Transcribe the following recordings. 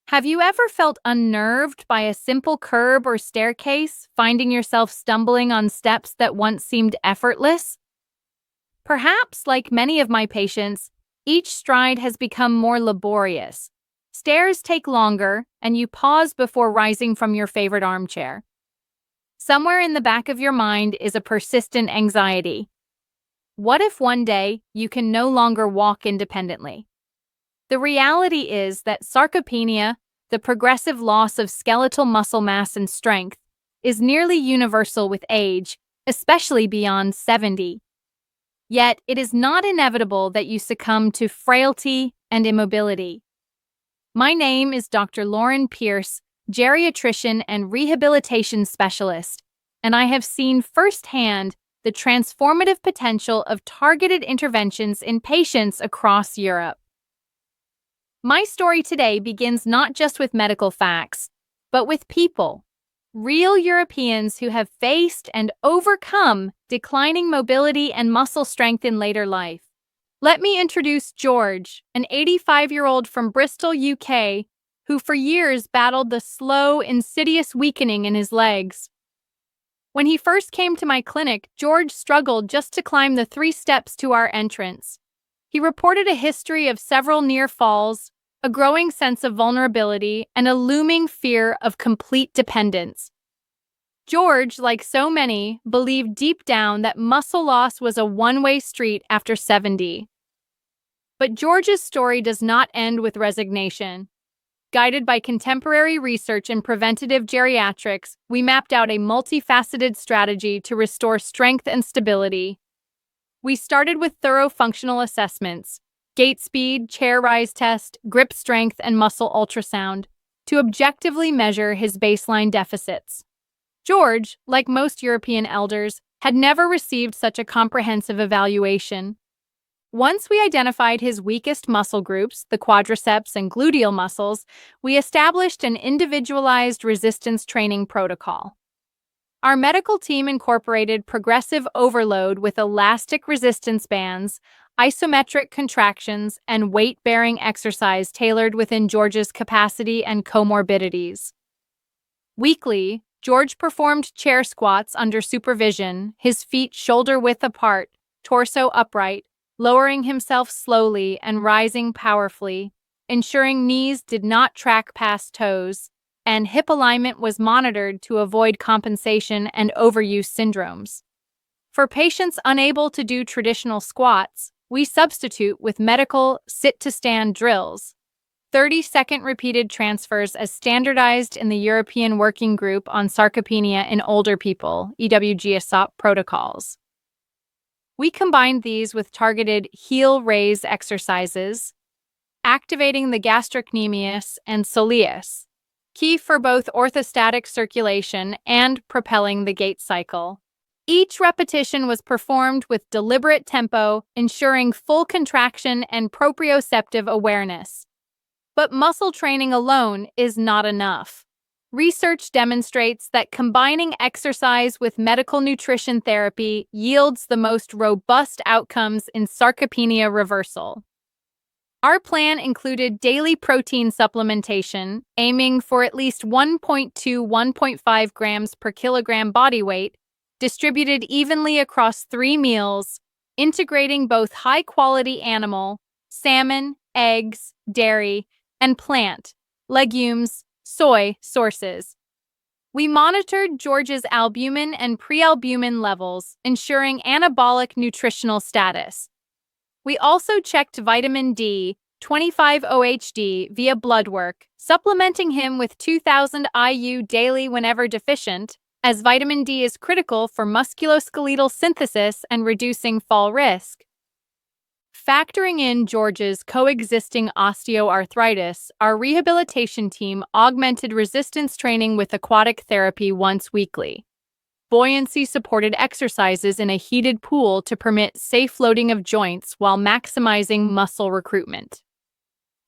Have you ever felt unnerved by a simple curb or staircase, finding yourself stumbling on steps that once seemed effortless? Perhaps, like many of my patients, each stride has become more laborious. Stairs take longer, and you pause before rising from your favorite armchair. Somewhere in the back of your mind is a persistent anxiety. What if one day you can no longer walk independently? The reality is that sarcopenia, the progressive loss of skeletal muscle mass and strength, is nearly universal with age, especially beyond 70. Yet, it is not inevitable that you succumb to frailty and immobility. My name is Dr. Lauren Pierce, geriatrician and rehabilitation specialist, and I have seen firsthand the transformative potential of targeted interventions in patients across Europe. My story today begins not just with medical facts, but with people, real Europeans who have faced and overcome declining mobility and muscle strength in later life. Let me introduce George, an 85-year-old from Bristol, UK, who for years battled the slow, insidious weakening in his legs. When he first came to my clinic, George struggled just to climb the 3 steps to our entrance. He reported a history of several near falls, a growing sense of vulnerability, and a looming fear of complete dependence. George, like so many, believed deep down that muscle loss was a one-way street after 70. But George's story does not end with resignation. Guided by contemporary research in preventative geriatrics, we mapped out a multifaceted strategy to restore strength and stability. We started with thorough functional assessments, gait speed, chair rise test, grip strength, and muscle ultrasound, to objectively measure his baseline deficits. George, like most European elders, had never received such a comprehensive evaluation. Once we identified his weakest muscle groups, the quadriceps and gluteal muscles, we established an individualized resistance training protocol. Our medical team incorporated progressive overload with elastic resistance bands, isometric contractions, and weight-bearing exercise tailored within George's capacity and comorbidities. Weekly, George performed chair squats under supervision, his feet shoulder-width apart, torso upright, lowering himself slowly and rising powerfully, ensuring knees did not track past toes, and hip alignment was monitored to avoid compensation and overuse syndromes. For patients unable to do traditional squats, we substitute with medical sit-to-stand drills, 30-second repeated transfers as standardized in the European Working Group on Sarcopenia in Older People (EWGSOP) protocols. We combined these with targeted heel raise exercises, activating the gastrocnemius and soleus, key for both orthostatic circulation and propelling the gait cycle. Each repetition was performed with deliberate tempo, ensuring full contraction and proprioceptive awareness. But muscle training alone is not enough. Research demonstrates that combining exercise with medical nutrition therapy yields the most robust outcomes in sarcopenia reversal. Our plan included daily protein supplementation, aiming for at least 1.2–1.5 grams per kilogram body weight, distributed evenly across 3 meals, integrating both high-quality animal, salmon, eggs, dairy, and plant, legumes, soy sources. We monitored George's albumin and prealbumin levels, ensuring anabolic nutritional status. We also checked vitamin D, 25-OHD, via blood work, supplementing him with 2,000 IU daily whenever deficient, as vitamin D is critical for musculoskeletal synthesis and reducing fall risk. Factoring in George's coexisting osteoarthritis, our rehabilitation team augmented resistance training with aquatic therapy once weekly. Buoyancy-supported exercises in a heated pool to permit safe loading of joints while maximizing muscle recruitment.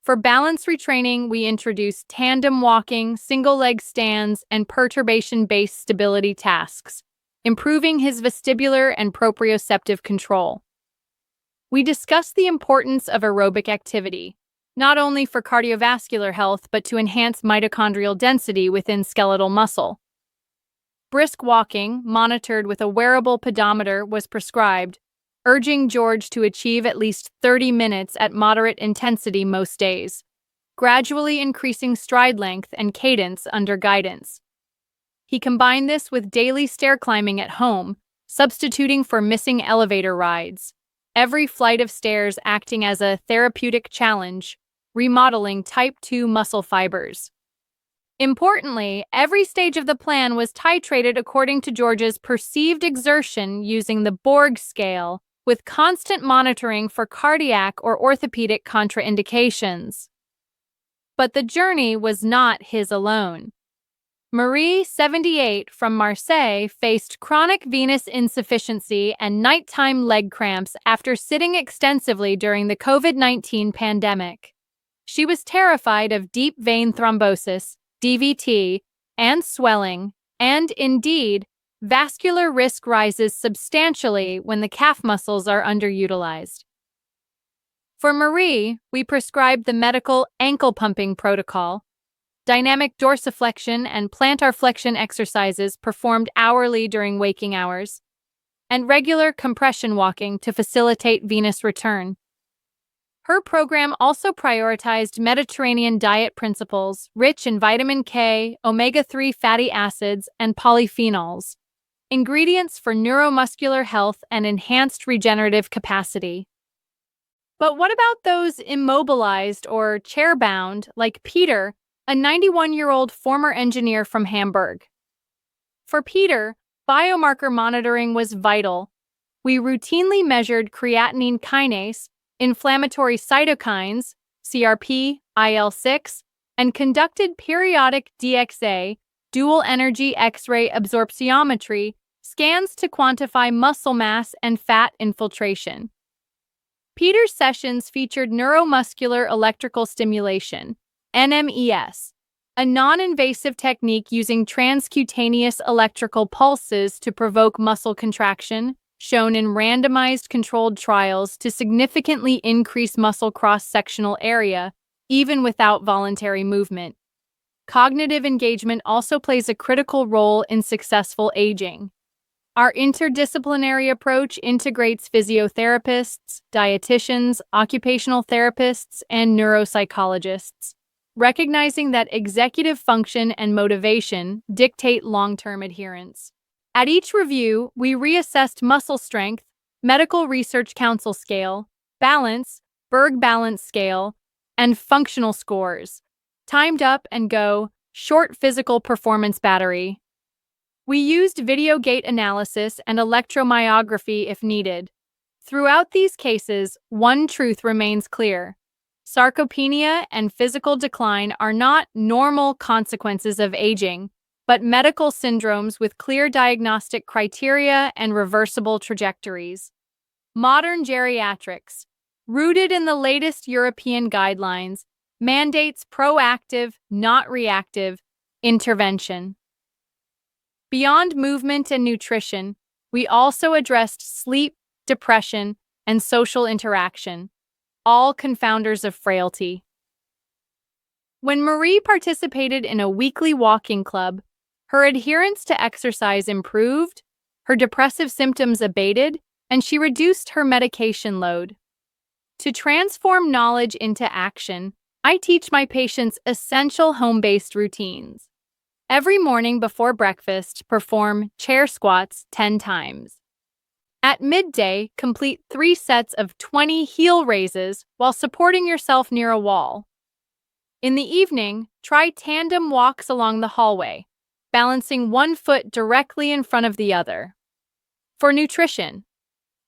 For balance retraining, we introduced tandem walking, single-leg stands, and perturbation-based stability tasks, improving his vestibular and proprioceptive control. We discussed the importance of aerobic activity, not only for cardiovascular health but to enhance mitochondrial density within skeletal muscle. Brisk walking, monitored with a wearable pedometer, was prescribed, urging George to achieve at least 30 minutes at moderate intensity most days, gradually increasing stride length and cadence under guidance. He combined this with daily stair climbing at home, substituting for missing elevator rides, every flight of stairs acting as a therapeutic challenge, remodeling type 2 muscle fibers. Importantly, every stage of the plan was titrated according to George's perceived exertion using the Borg scale, with constant monitoring for cardiac or orthopedic contraindications. But the journey was not his alone. Marie, 78, from Marseille, faced chronic venous insufficiency and nighttime leg cramps after sitting extensively during the COVID-19 pandemic. She was terrified of deep vein thrombosis, DVT, and swelling, and indeed, vascular risk rises substantially when the calf muscles are underutilized. For Marie, we prescribed the medical ankle pumping protocol, dynamic dorsiflexion and plantar flexion exercises performed hourly during waking hours, and regular compression walking to facilitate venous return. Her program also prioritized Mediterranean diet principles rich in vitamin K, omega-3 fatty acids, and polyphenols, ingredients for neuromuscular health and enhanced regenerative capacity. But what about those immobilized or chair-bound, like Peter, a 91-year-old former engineer from Hamburg? For Peter, biomarker monitoring was vital. We routinely measured creatinine kinase, inflammatory cytokines, CRP, IL-6, and conducted periodic DXA, dual energy X-ray absorptiometry, scans to quantify muscle mass and fat infiltration. Peter's sessions featured neuromuscular electrical stimulation, NMES, a non-invasive technique using transcutaneous electrical pulses to provoke muscle contraction, shown in randomized controlled trials to significantly increase muscle cross-sectional area, even without voluntary movement. Cognitive engagement also plays a critical role in successful aging. Our interdisciplinary approach integrates physiotherapists, dietitians, occupational therapists, and neuropsychologists, recognizing that executive function and motivation dictate long-term adherence. At each review, we reassessed muscle strength, Medical Research Council scale, balance, Berg balance scale, and functional scores, timed up and go, short physical performance battery. We used video gait analysis and electromyography if needed. Throughout these cases, one truth remains clear. Sarcopenia and physical decline are not normal consequences of aging, but medical syndromes with clear diagnostic criteria and reversible trajectories. Modern geriatrics, rooted in the latest European guidelines, mandates proactive, not reactive, intervention. Beyond movement and nutrition, we also addressed sleep, depression, and social interaction, all confounders of frailty. When Marie participated in a weekly walking club, her adherence to exercise improved, her depressive symptoms abated, and she reduced her medication load. To transform knowledge into action, I teach my patients essential home-based routines. Every morning before breakfast, perform chair squats 10 times. At midday, complete 3 sets of 20 heel raises while supporting yourself near a wall. In the evening, try tandem walks along the hallway, balancing one foot directly in front of the other. For nutrition,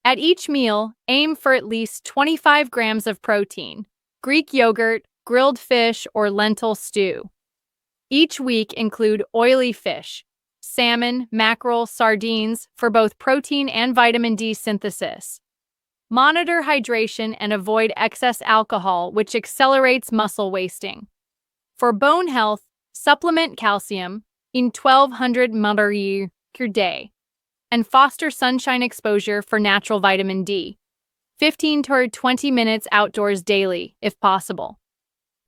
at each meal, aim for at least 25 grams of protein, Greek yogurt, grilled fish, or lentil stew. Each week include oily fish, salmon, mackerel, sardines for both protein and vitamin D synthesis. Monitor hydration and avoid excess alcohol, which accelerates muscle wasting. For bone health, supplement calcium in 1200 ml per day and foster sunshine exposure for natural vitamin D. 15 to 20 minutes outdoors daily, if possible.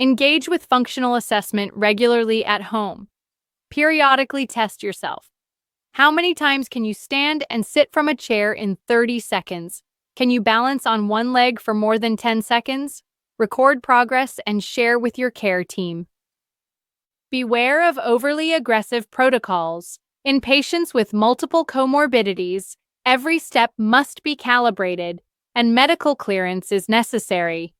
Engage with functional assessment regularly at home. Periodically test yourself. How many times can you stand and sit from a chair in 30 seconds? Can you balance on one leg for more than 10 seconds? Record progress and share with your care team. Beware of overly aggressive protocols. In patients with multiple comorbidities, every step must be calibrated, and medical clearance is necessary.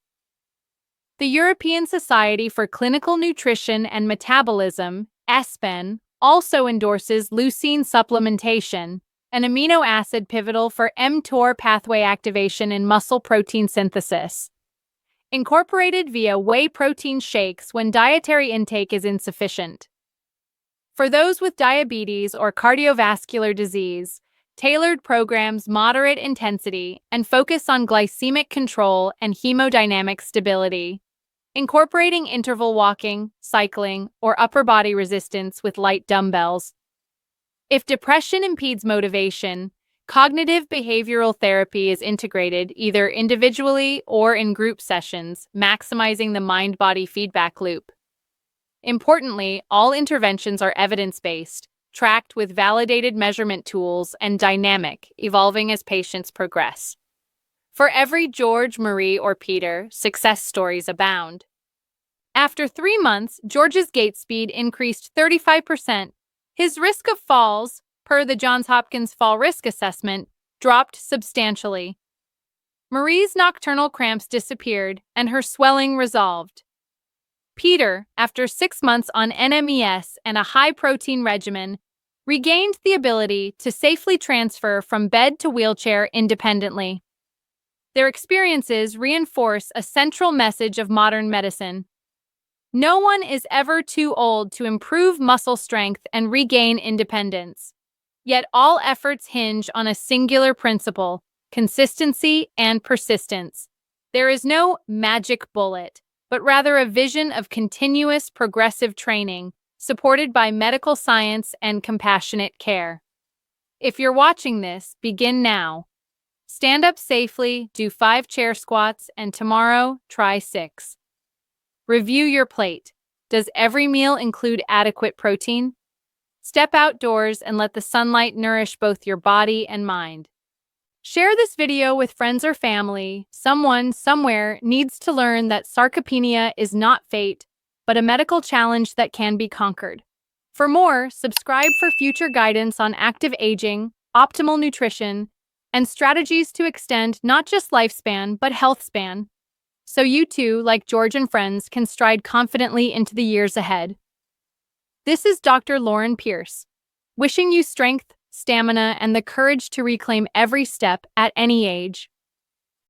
The European Society for Clinical Nutrition and Metabolism, ESPEN, also endorses leucine supplementation, an amino acid pivotal for mTOR pathway activation in muscle protein synthesis. Incorporated via whey protein shakes when dietary intake is insufficient. For those with diabetes or cardiovascular disease, tailored programs moderate intensity and focus on glycemic control and hemodynamic stability. Incorporating interval walking, cycling, or upper body resistance with light dumbbells. If depression impedes motivation, cognitive behavioral therapy is integrated either individually or in group sessions, maximizing the mind-body feedback loop. Importantly, all interventions are evidence-based, tracked with validated measurement tools, and dynamic, evolving as patients progress. For every George, Marie, or Peter, success stories abound. After 3 months, George's gait speed increased 35%. His risk of falls, per the Johns Hopkins Fall Risk Assessment, dropped substantially. Marie's nocturnal cramps disappeared, and her swelling resolved. Peter, after 6 months on NMES and a high-protein regimen, regained the ability to safely transfer from bed to wheelchair independently. Their experiences reinforce a central message of modern medicine. No one is ever too old to improve muscle strength and regain independence. Yet all efforts hinge on a singular principle: consistency and persistence. There is no magic bullet, but rather a vision of continuous progressive training, supported by medical science and compassionate care. If you're watching this, begin now. Stand up safely, do 5 chair squats, and tomorrow, try 6. Review your plate. Does every meal include adequate protein? Step outdoors and let the sunlight nourish both your body and mind. Share this video with friends or family. Someone, somewhere, needs to learn that sarcopenia is not fate, but a medical challenge that can be conquered. For more, subscribe for future guidance on active aging, optimal nutrition, and strategies to extend not just lifespan, but health span, so you too, like George and friends, can stride confidently into the years ahead. This is Dr. Lauren Pierce, wishing you strength, stamina, and the courage to reclaim every step at any age.